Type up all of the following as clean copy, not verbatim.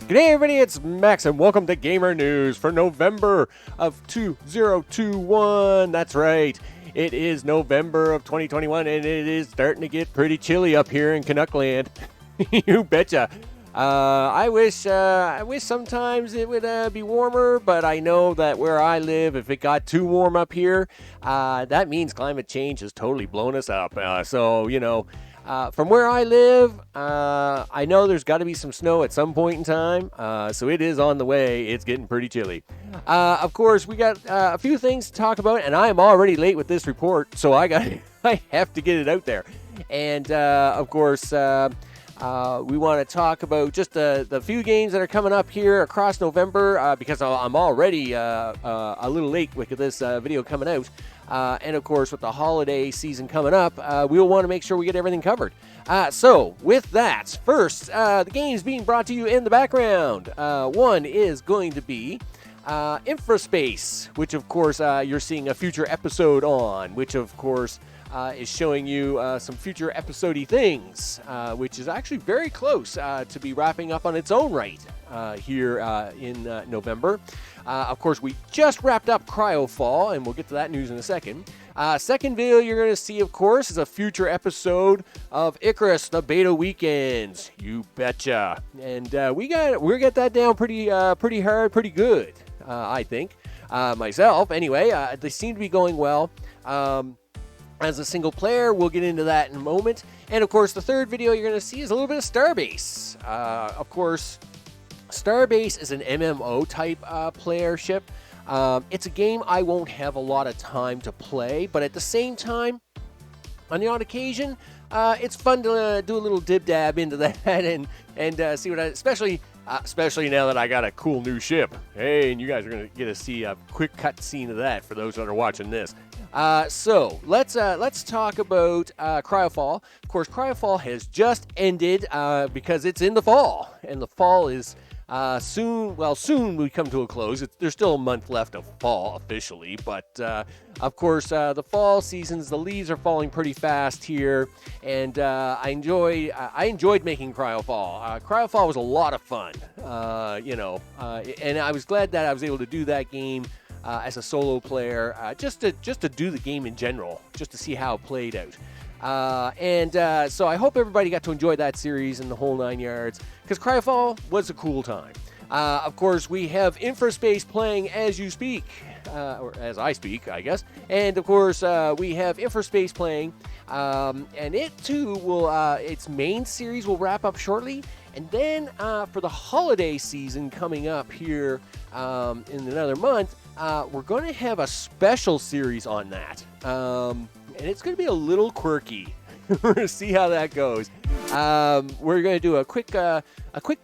G'day everybody, it's Max and welcome to GamrNewz for November of 2021. That's right, it is November of 2021 and it is starting to get pretty chilly up here in Canuckland. You betcha. I wish sometimes it would be warmer, but I know that where I live, if it got too warm up here, that means climate change has totally blown us up. From where I live, I know there's got to be some snow at some point in time, so it is on the way. It's getting pretty chilly. Of course, we got a few things to talk about, and I am already late with this report, so I have to get it out there. And of course, we want to talk about just the few games that are coming up here across November, because I'm already a little late with this video coming out. And of course, with the holiday season coming up, we'll want to make sure we get everything covered. So with that, first, the games being brought to you in the background. One is going to be InfraSpace, which of course you're seeing a future episode on, which of course is showing you some future episode-y things, which is actually very close to be wrapping up on its own right here in November. Of course, we just wrapped up Cryofall, and we'll get to that news in a second. Second video you're going to see, of course, is a future episode of Icarus, the beta weekends. You betcha. And we'll get that down pretty hard, pretty good, I think. Myself, anyway. They seem to be going well. As a single player, we'll get into that in a moment. And of course, the third video you're going to see is a little bit of Starbase. Of course, Starbase is an MMO type playership. It's a game I won't have a lot of time to play, but at the same time, on the odd occasion, it's fun to do a little dib-dab into that and see what especially now that I got a cool new ship. Hey, and you guys are going to get to see a quick cut scene of that for those that are watching this. So let's talk about Cryofall. Of course, Cryofall has just ended because it's in the fall, and the fall is soon. Well, soon we come to a close. There's still a month left of fall officially, but of course the fall seasons, the leaves are falling pretty fast here, and I enjoyed making Cryofall. Cryofall was a lot of fun, and I was glad that I was able to do that game. As a solo player, just to do the game in general, just to see how it played out. So I hope everybody got to enjoy that series and the whole 9 yards, because Cryofall was a cool time. Of course, we have InfraSpace playing as you speak, or as I speak, I guess. And of course, we have InfraSpace playing, and it too will, its main series will wrap up shortly. And then for the holiday season coming up here in another month, we're going to have a special series on that. And it's going to be a little quirky. We're going to see how that goes. We're going to do a quick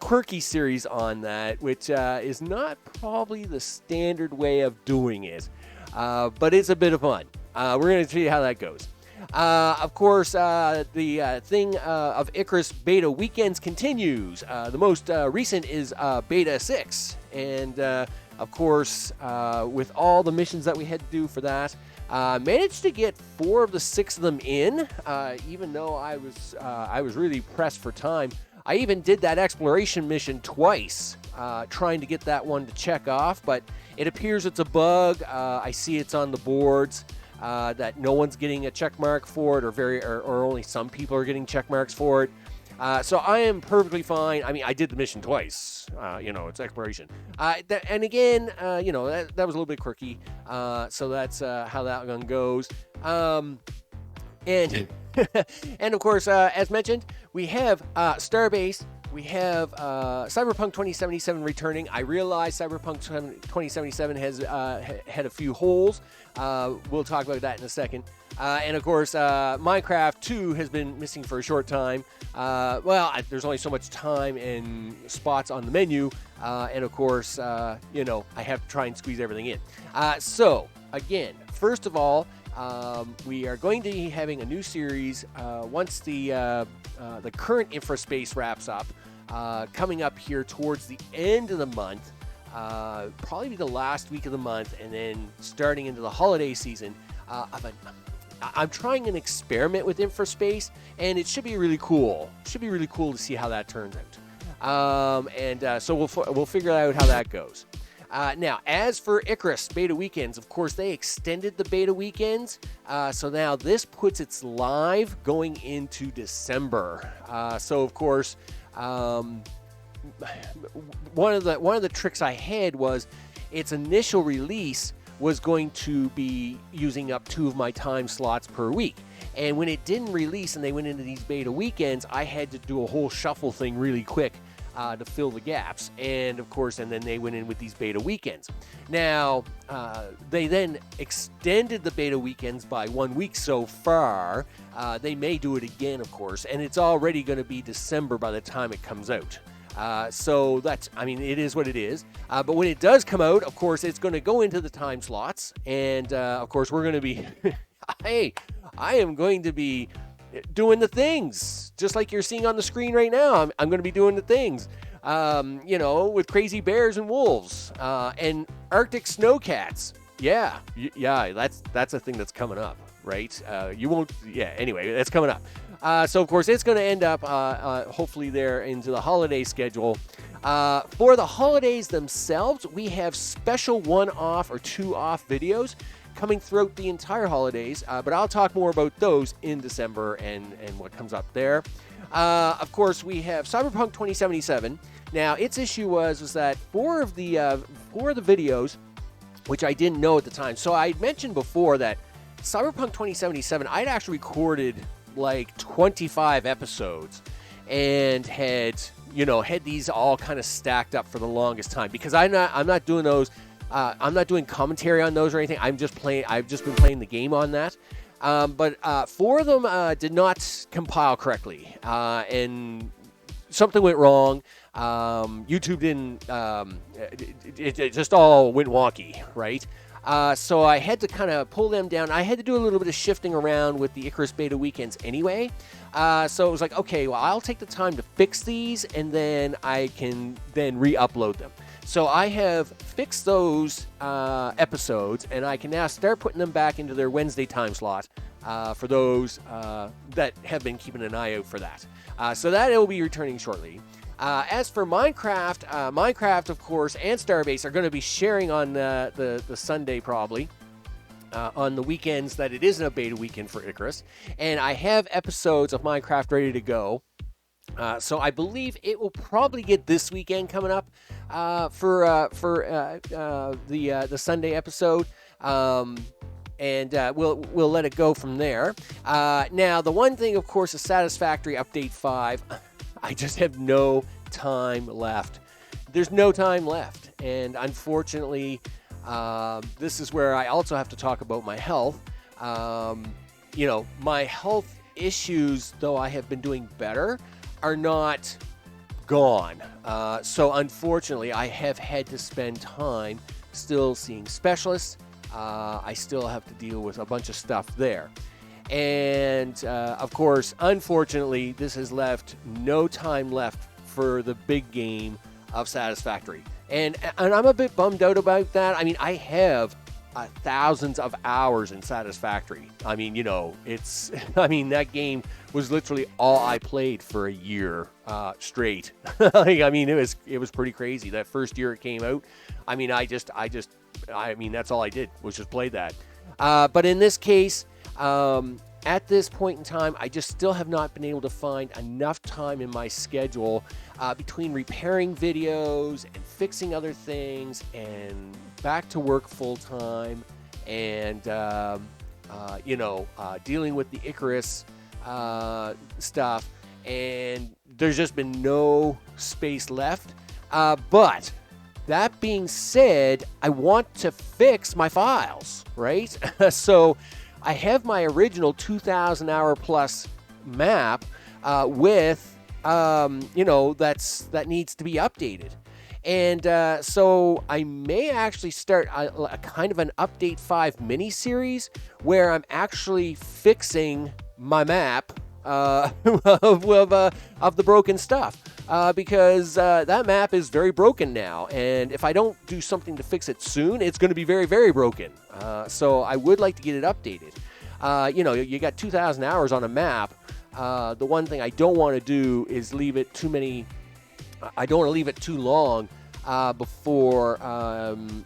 quirky series on that, which is not probably the standard way of doing it. But it's a bit of fun. We're going to see how that goes. Of course, the thing of Icarus beta weekends continues. The most recent is beta 6. And, of course, with all the missions that we had to do for that, managed to get 4 of the 6 of them in, even though I was really pressed for time. I even did that exploration mission twice, trying to get that one to check off, but it appears it's a bug. I see it's on the boards. That no one's getting a check mark for it, or only some people are getting check marks for it. So I am perfectly fine. I mean, I did the mission twice. It's exploration. And again, that was a little bit quirky. So that's how that one goes. And and of course, as mentioned, we have Starbase. We have Cyberpunk 2077 returning. I realize Cyberpunk 2077 has had a few holes. We'll talk about that in a second. And of course, Minecraft 2 has been missing for a short time. There's only so much time and spots on the menu. And of course, I have to try and squeeze everything in. So, again, first of all, we are going to be having a new series once the current InfraSpace wraps up, coming up here towards the end of the month, probably be the last week of the month, and then starting into the holiday season. I'm trying an experiment with InfraSpace, and it should be really cool. It should be really cool to see how that turns out. So we'll figure out how that goes. Now, as for Icarus beta weekends, of course, they extended the beta weekends. So now this puts its live going into December. So, of course, one of the tricks I had was its initial release was going to be using up 2 of my time slots per week. And when it didn't release and they went into these beta weekends, I had to do a whole shuffle thing really quick to fill the gaps. And of course, and then they went in with these beta weekends. Now, they then extended the beta weekends by 1 week so far. They may do it again, of course, and it's already going to be December by the time it comes out. So that's, I mean, it is what it is. But when it does come out, of course, it's going to go into the time slots. And, of course, we're going to be, hey, I am going to be doing the things just like you're seeing on the screen right now. I'm going to be doing the things, with crazy bears and wolves, and Arctic snowcats. Yeah, that's a thing that's coming up, right? Anyway, that's coming up. So, of course, it's going to end up, hopefully, there into the holiday schedule. For the holidays themselves, we have special 1-off or 2-off videos coming throughout the entire holidays, but I'll talk more about those in December and what comes up there. Of course, we have Cyberpunk 2077. Now, its issue was that 4 of the videos, which I didn't know at the time. So I mentioned before that Cyberpunk 2077, I'd actually recorded like 25 episodes and had these all kind of stacked up for the longest time, because I'm not doing those. I'm not doing commentary on those or anything. I've just been playing the game on that. But 4 of them did not compile correctly, and something went wrong. YouTube didn't. It just all went wonky, right? So I had to kind of pull them down. I had to do a little bit of shifting around with the Icarus beta weekends anyway. So it was like, okay, well, I'll take the time to fix these, and then I can then re-upload them. So I have fixed those episodes, and I can now start putting them back into their Wednesday time slot for those that have been keeping an eye out for that. So that will be returning shortly. As for Minecraft, Minecraft, of course, and Starbase are going to be sharing on the Sunday probably. On the weekends that it isn't a beta weekend for Icarus. And I have episodes of Minecraft ready to go. So I believe it will probably get this weekend coming up for the Sunday episode. And we'll let it go from there. Now, the one thing, of course, is Satisfactory Update 5. I just have no time left. There's no time left. And unfortunately, this is where I also have to talk about my health. My health issues, though I have been doing better, are not gone. So unfortunately, I have had to spend time still seeing specialists. I still have to deal with a bunch of stuff there. And, of course, unfortunately, this has left no time left for the big game of Satisfactory. And I'm a bit bummed out about that. I mean, I have thousands of hours in Satisfactory. I mean, that game was literally all I played for a year straight. It was pretty crazy. That first year it came out, I mean, that's all I did was just play that. But in this case, at this point in time, I just still have not been able to find enough time in my schedule between repairing videos and fixing other things and back to work full time and, dealing with the Icarus stuff. And there's just been no space left. But that being said, I want to fix my files, right? So I have my original 2,000 hour plus map with, that needs to be updated. And so I may actually start a kind of an Update 5 mini-series where I'm actually fixing my map of the broken stuff. Because that map is very broken now, and if I don't do something to fix it soon, it's going to be very, very broken. So I would like to get it updated. You got 2,000 hours on a map. The one thing I don't want to do is leave it too many I don't want to leave it too long before,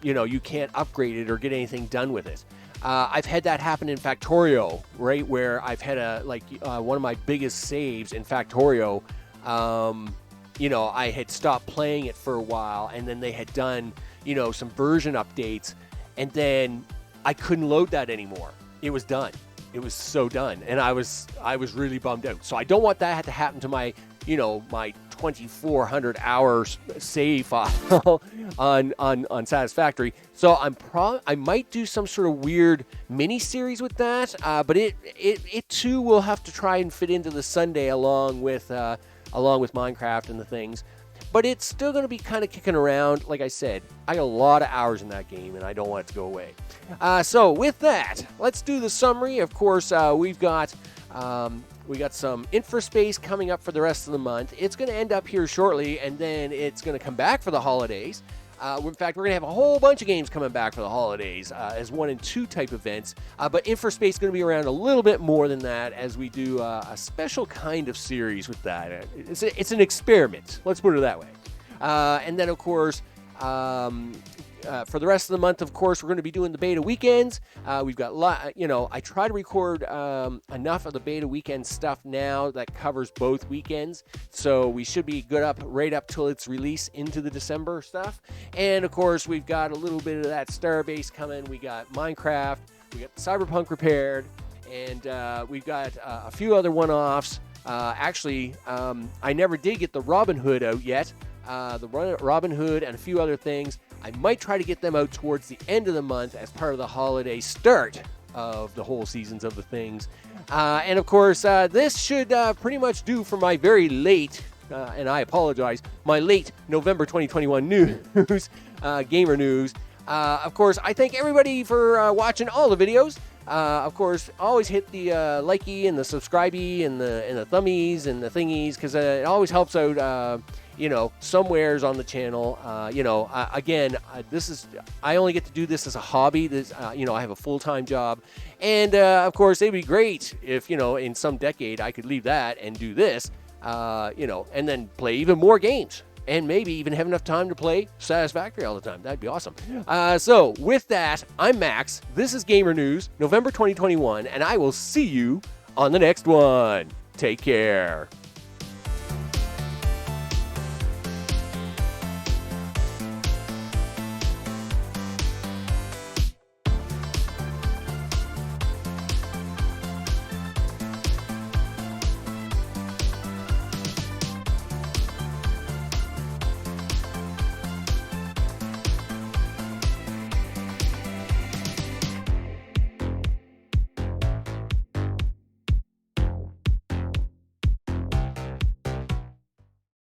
you can't upgrade it or get anything done with it. I've had that happen in Factorio, right, where I've had one of my biggest saves in Factorio. I had stopped playing it for a while, and then they had done, some version updates, and then I couldn't load that anymore. It was done. It was so done, and I was really bummed out. So I don't want that to happen to my, my 2,400 hours save file on Satisfactory. So I might do some sort of weird mini series with that, but it too will have to try and fit into the Sunday along with Minecraft and the things. But it's still going to be kind of kicking around. Like I said, I got a lot of hours in that game, and I don't want it to go away. So with that, let's do the summary. Of course, we got some InfraSpace coming up for the rest of the month. It's going to end up here shortly, and then it's going to come back for the holidays. In fact, we're going to have a whole bunch of games coming back for the holidays as 1 and 2 type events. But InfraSpace is going to be around a little bit more than that as we do a special kind of series with that. It's an experiment. Let's put it that way. And then, of course, for the rest of the month, of course, we're going to be doing the beta weekends. We've got, I try to record enough of the beta weekend stuff now that covers both weekends. So we should be good right up till its release into the December stuff. And, of course, we've got a little bit of that Starbase coming. We got Minecraft. We got Cyberpunk Repaired. And we've got a few other one-offs. I never did get the Robin Hood out yet. The Robin Hood and a few other things. I might try to get them out towards the end of the month as part of the holiday start of the whole seasons of the things. And, of course, this should pretty much do for my very late, and I apologize, my late November 2021 news, Gamer News. Of course, I thank everybody for watching all the videos. Of course, always hit the likey and the subscribey and the thummies and the thingies, because it always helps out, somewheres on the channel. I only get to do this as a hobby. I have a full-time job. And, of course, it'd be great if, in some decade I could leave that and do this, and then play even more games. And maybe even have enough time to play Satisfactory all the time. That'd be awesome. So, with that, I'm Max. This is Gamer News, November 2021, and I will see you on the next one. Take care.